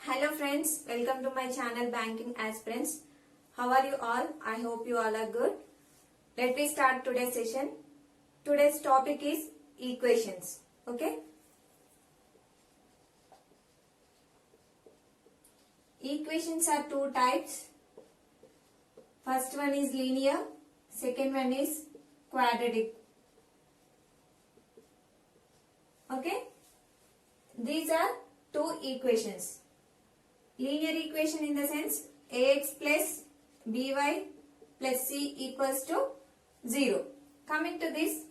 Hello friends, welcome to my channel Banking Aspirants. How are you all? I hope you all are good. Let me start today's session. Today's topic is equations. Okay? Equations are two types. First one is linear, second one is quadratic. Okay? These are two equations. Linear equation in the sense ax plus by plus c equals to 0. Coming to this,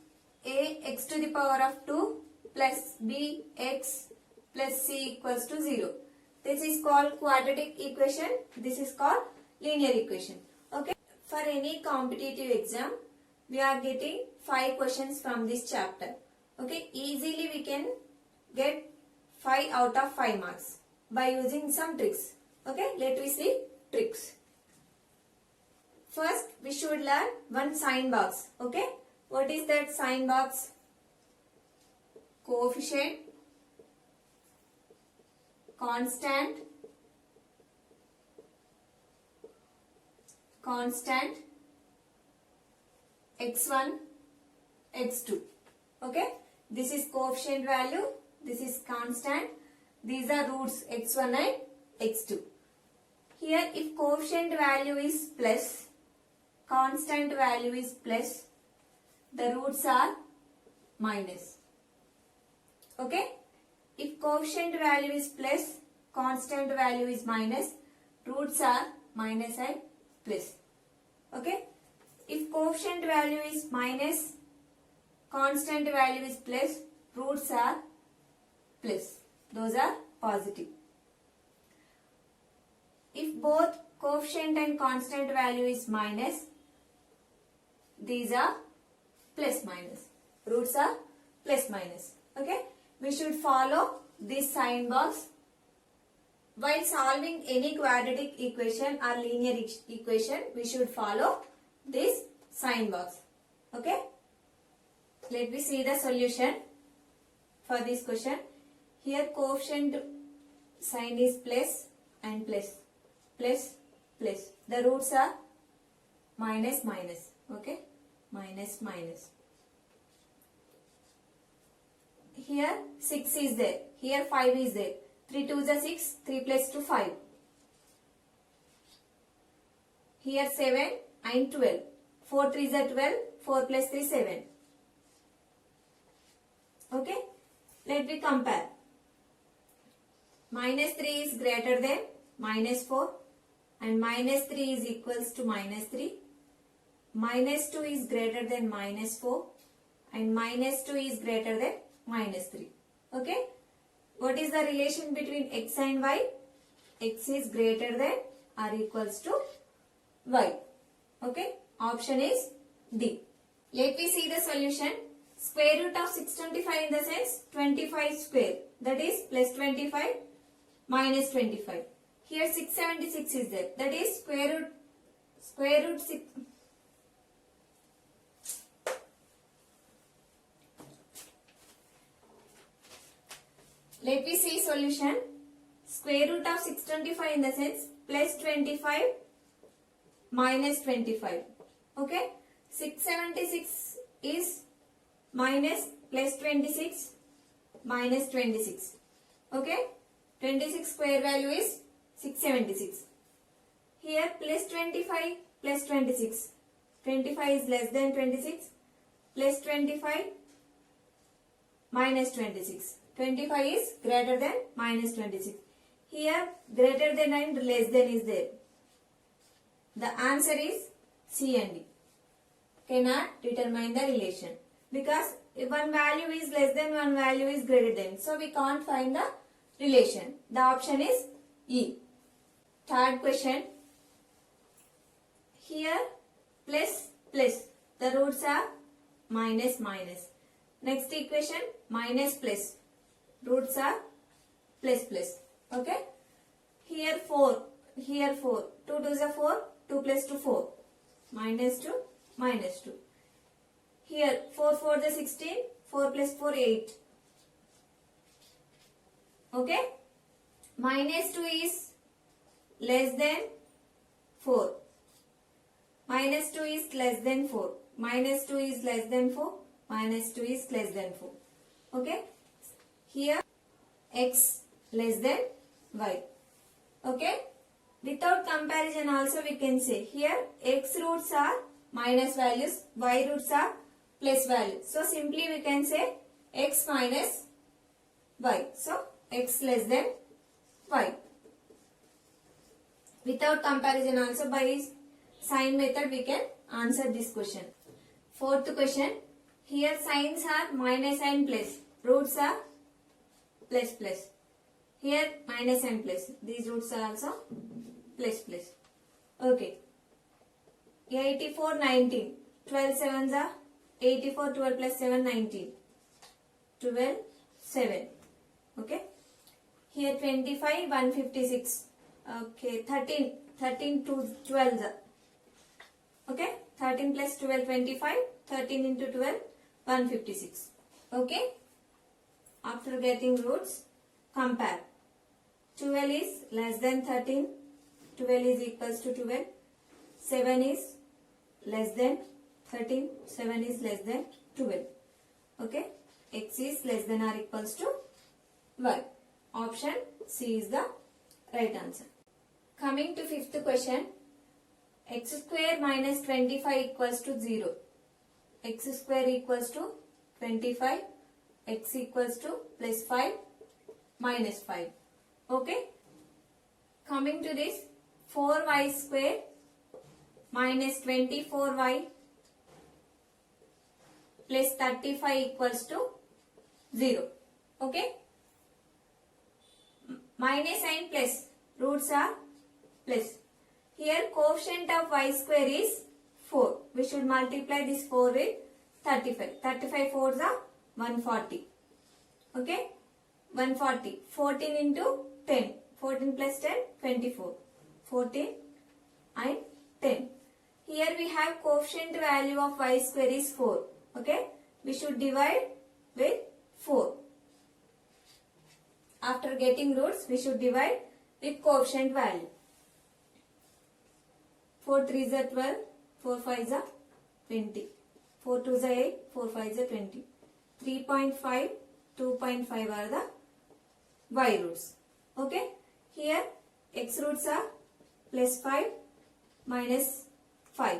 ax to the power of 2 plus bx plus c equals to 0. This is called quadratic equation. This is called linear equation. Okay. For any competitive exam, we are getting 5 questions from this chapter. Okay. Easily we can get 5 out of 5 marks by using some tricks. Okay, let me see tricks. First, we should learn one sign box. Okay, what is that sign box? Coefficient, constant, x1, x2. Okay, this is coefficient value, this is constant. These are roots x1 and x2. Here if coefficient value is plus, constant value is plus, the roots are minus. Okay? If coefficient value is plus, constant value is minus, roots are minus and plus. Okay? If coefficient value is minus, constant value is plus, roots are plus. Those are positive. If both coefficient and constant value is minus, these are plus minus. Roots are plus minus. Okay? We should follow this sign box. While solving any quadratic equation or linear equation, we should follow this sign box. Okay? Let me see the solution for this question. Here coefficient sign is plus and plus. Plus, plus. The roots are minus, minus. Okay? Minus, minus. Here 6 is there. Here 5 is there. 3 2 is 6. 3 plus 2 5. Here 7 and 12. 4 3 is 12. 4 plus 3 7. Okay? Let me compare. Minus 3 is greater than minus 4 and minus 3 is equals to minus 3. Minus 2 is greater than minus 4 and minus 2 is greater than minus 3. Okay? What is the relation between x and y? X is greater than or equals to y. Okay? Option is D. Let me see the solution. Square root of 625 in the sense 25 square. That is plus 25 minus 25. Here 676 is there. That is square root 6. Let me see solution. Square root of 625 in the sense plus 25 minus 25. Okay. 676 is minus plus 26 minus 26. Okay. 26 square value is 676. Here plus 25 plus 26. 25 is less than 26. Plus 25 minus 26. 25 is greater than minus 26. Here greater than and less than is there. The answer is C and D. Cannot determine the relation. Because if one value is less than, one value is greater than. So we can't find the relation. The option is E. Third question. Here plus plus. The roots are minus minus. Next equation minus plus. Roots are plus plus. Okay. Here 4. Here 4. 2 2 is 4. 2 plus 2 4. Minus 2 minus 2. Here 4 4 is 16. 4 plus 4 8. Okay. minus 2 is less than 4. Minus 2 is less than 4. Minus 2 is less than 4. Minus 2 is less than 4. Okay. Here x less than y. Okay. Without comparison also we can say here x roots are minus values, y roots are plus values. So simply we can say x minus y. So x less than y. Without comparison also by sign method we can answer this question. Fourth question. Here signs are minus and plus. Roots are plus plus. Here minus and plus. These roots are also plus plus. Okay. 84, 19. 12 sevens are 84, 12 plus 7, 19. 12, 7. Okay. Here 25, 156. Okay. 13 to 12. Okay. 13 plus 12, 25. 13 into 12, 156. Okay. After getting roots, compare. 12 is less than 13. 12 is equals to 12. 7 is less than 13. 7 is less than 12. Okay. X is less than or equals to y. Option C is the right answer. Coming to fifth question. X square minus 25 equals to 0. X square equals to 25. X equals to plus 5 minus 5. Okay. Coming to this 4y square minus 24y plus 35 equals to 0. Okay. Minus and plus. Roots are plus. Here coefficient of y square is 4. We should multiply this 4 with 35. 35 4s are 140. Okay. 140. 14 into 10. 14 plus 10, 24. 14 and 10. Here we have coefficient value of y square is 4. Okay. We should divide with 4. After getting roots, we should divide with coefficient value. 4 3s are 12. 4 5s are 20. 4 2s are 8. 4 5s are 20. 3.5, 2.5 are the y roots. Okay. Here x roots are plus 5 minus 5.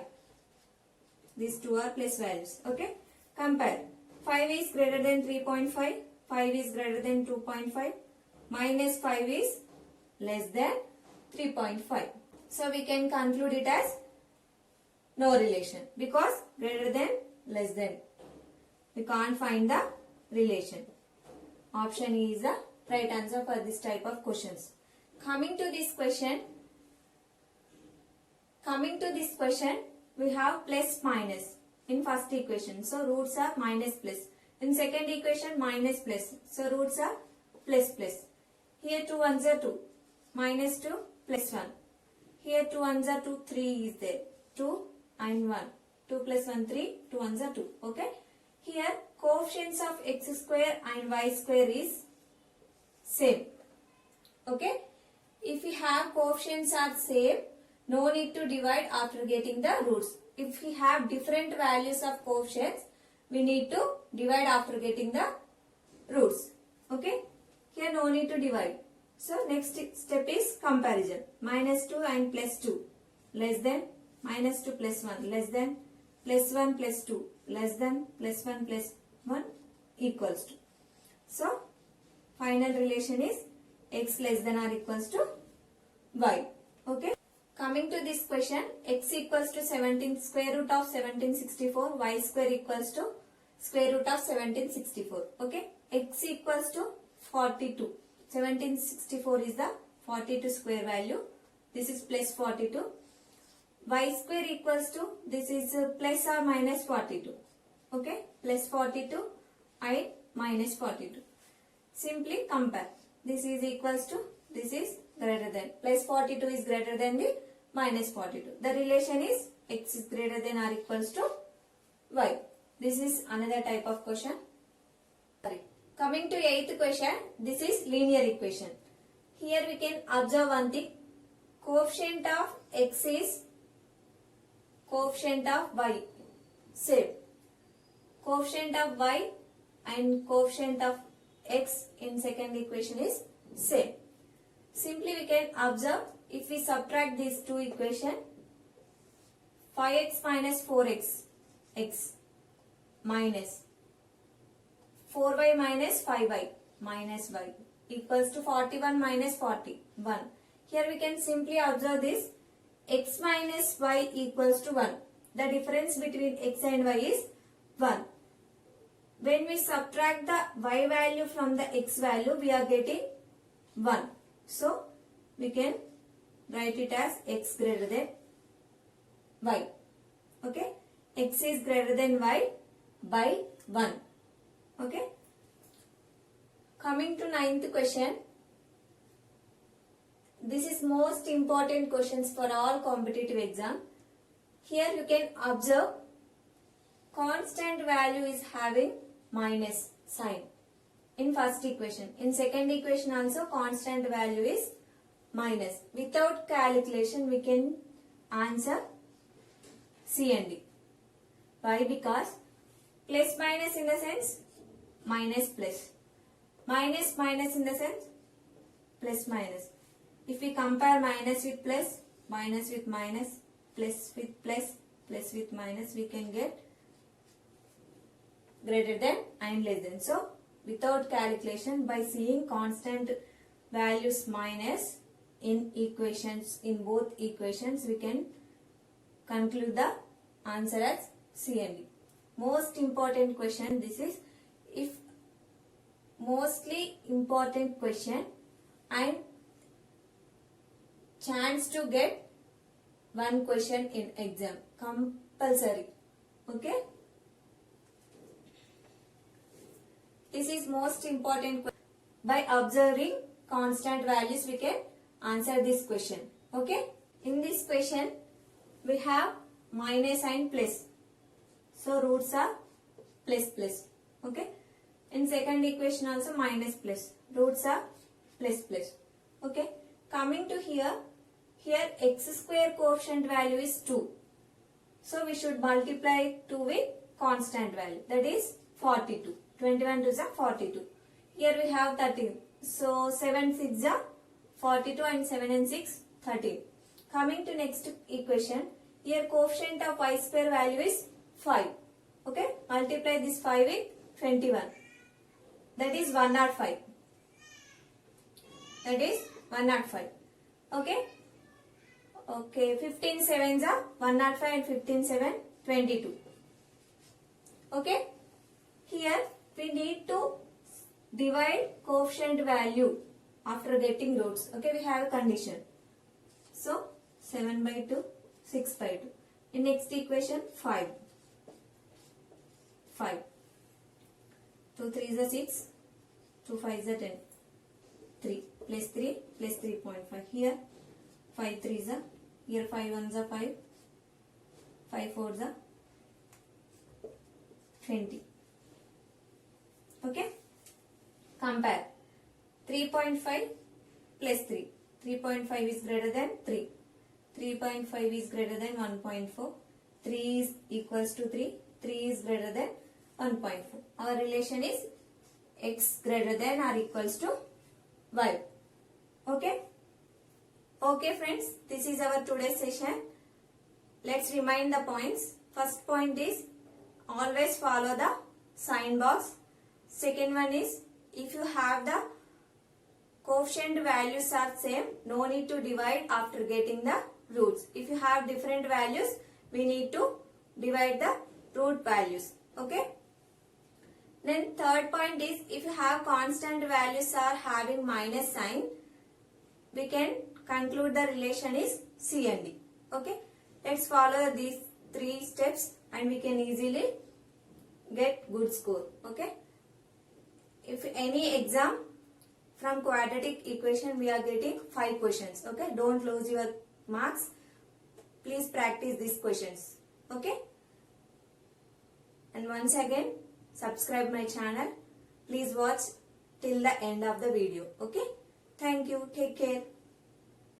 These two are plus values. Okay. Compare. 5 is greater than 3.5. 5 is greater than 2.5. Minus 5 is less than 3.5. So we can conclude it as no relation because greater than less than. We can't find the relation. Option E is the right answer for this type of questions. Coming to this question, we have plus minus in first equation. So roots are minus plus. In second equation minus plus. So roots are plus plus. Here 2 ones are 2. Minus 2 plus 1. Here 2 ones are 2. 3 is there. 2 and 1. 2 plus 1 3. 2 ones are 2. Okay. Here coefficients of x square and y square is same. Okay. If we have coefficients are same, no need to divide after getting the roots. If we have different values of coefficients, we need to divide after getting the roots. Okay. Here no need to divide. So next step is comparison. Minus 2 and plus 2 less than, minus 2 plus 1 less than, plus 1 plus 2 less than, plus 1 plus 1 equals to. So final relation is x less than or equals to y. Okay. Coming to this question, x equals to 17 square root of 1764, y square equals to square root of 1764. Okay. X equals to 42. 1764 is the 42 square value. This is plus 42. Y square equals to, this is plus or minus 42. Okay. Plus 42 and minus 42. Simply compare. This is equals to, this is greater than. Plus 42 is greater than the minus 42. The relation is x is greater than or equals to y. This is another type of question. Coming to 8th question, this is linear equation. here we can observe one thing. Coefficient of x is coefficient of y. Same. Coefficient of y and coefficient of x in second equation is same. Simply we can observe, if we subtract these two equations, 5x minus 4x x minus 4y minus 5y minus y equals to 41 minus 41. Here we can simply observe this, x minus y equals to 1. The difference between x and y is 1. When we subtract the y value from the x value, we are getting 1. So, we can write it as x greater than y. Okay? X is greater than y by 1. Okay? Coming to 9th question. This is most important questions for all competitive exam. Here you can observe constant value is having minus sign in first equation. In second equation also constant value is minus. Without calculation we can answer C and D. Why? Because plus minus in the sense minus plus. Minus minus in the sense plus minus. If we compare minus with plus, minus with minus, plus with plus, plus with minus, we can get greater than and less than. So, without calculation, by seeing constant values minus in equations, in both equations, we can conclude the answer as C and D. Most important question this is. If mostly important question and chance to get one question in exam compulsory. Okay, this is most important. By observing constant values we can answer this question. Okay, in this question we have minus and plus, so roots are plus plus. Okay, in second equation also minus plus, roots are plus plus. Okay, coming to here x square coefficient value is 2. So we should multiply 2 with constant value, that is 42. 21 to 42. Here we have 13. So 7 6 are 42 and 7 and 6 13. Coming to next equation, here coefficient of y square value is 5. Okay, multiply this 5 with 21. That is 105. That is 105. Okay. Okay, 15 sevens are 105 and 15 7 22. Okay. Here we need to divide coefficient value after getting roots. Okay, we have a condition. So 7 by 2, 6 by 2. In next equation 5. 5. 2 3 is a 6. 2 5 is a 10. 3 plus 3 plus 3.5. Here 5 3 is a, here 5 1 is a 5. 5 4 is a 20. Okay. Compare 3.5 plus 3. 3.5 is greater than 3. 3.5 is greater than 1.4. 3 is equals to 3. 3 is greater than 1.4. Our relation is x greater than or equals to y. Okay. Okay friends, this is our today's session. Let's remind the points. First point is always follow the sign box. Second one is, if you have the coefficient values are same, no need to divide after getting the roots. If you have different values, we need to divide the root values. Okay. Then third point is, if you have constant values are having minus sign, we can conclude the relation is C and D. Okay. Let's follow these 3 steps and we can easily get good score. Okay. If any exam from quadratic equation we are getting 5 questions. Okay. Don't lose your marks. Please practice these questions. Okay. And once again, subscribe my channel. Please watch till the end of the video. Okay. Thank you. Take care.